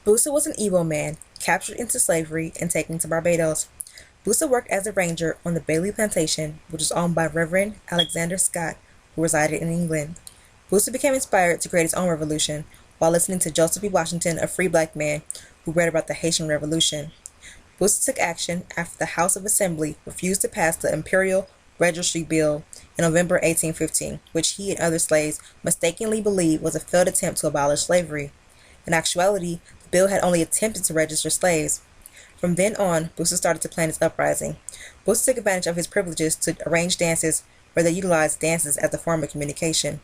Bussa was an Igbo man, captured into slavery and taken to Barbados. Bussa worked as a ranger on the Bailey Plantation, which was owned by Reverend Alexander Scott, who resided in England. Bussa became inspired to create his own revolution while listening to Joseph E. Washington, a free black man who read about the Haitian Revolution. Bussa took action after the House of Assembly refused to pass the Imperial Registry Bill in November 1815, which he and other slaves mistakenly believed was a failed attempt to abolish slavery. In actuality, the bill had only attempted to register slaves. From then on, Bussa started to plan his uprising. Bussa took advantage of his privileges to arrange dances where they utilized dances as a form of communication.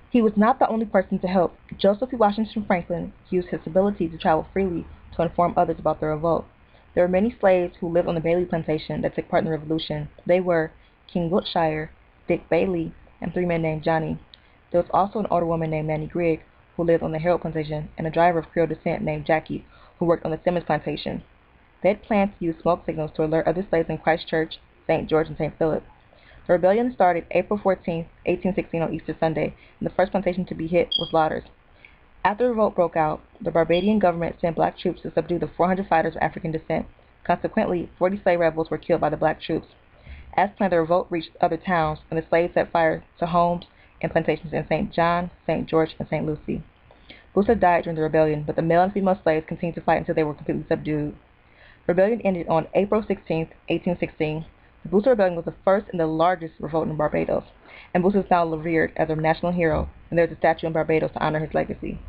He was not the only person to help. Joseph E. Washington Franklin used his ability to travel freely to inform others about the revolt. There were many slaves who lived on the Bailey Plantation that took part in the revolution. They were King Wiltshire, Dick Bailey, and three men named Johnny. There was also an older woman named Nanny Grigg, who lived on the Harold Plantation, and a driver of Creole descent named Jackie, who worked on the Simmons Plantation. They had planned to use smoke signals to alert other slaves in Christchurch, St. George, and St. Philip. The rebellion started April 14, 1816 on Easter Sunday, and the first plantation to be hit was Lauders. After the revolt broke out, the Barbadian government sent black troops to subdue the 400 fighters of African descent. Consequently, 40 slave rebels were killed by the black troops. As planned, the revolt reached other towns, and the slaves set fire to homes and plantations in St. John, St. George, and St. Lucie. Bussa died during the rebellion, but the male and female slaves continued to fight until they were completely subdued. The rebellion ended on April 16, 1816. The Bussa Rebellion was the first and the largest revolt in Barbados, and Bussa is now revered as a national hero, and there is a statue in Barbados to honor his legacy.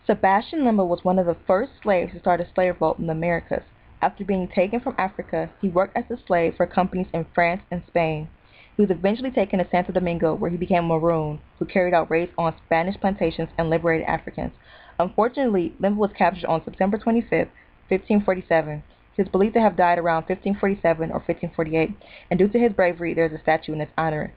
Sebastian Lemba was one of the first slaves to start a slave revolt in the Americas. After being taken from Africa, he worked as a slave for companies in France and Spain. He was eventually taken to Santo Domingo, where he became a Maroon, who carried out raids on Spanish plantations and liberated Africans. Unfortunately, Lemba was captured on September 25, 1547. He is believed to have died around 1547 or 1548, and due to his bravery, there is a statue in his honor.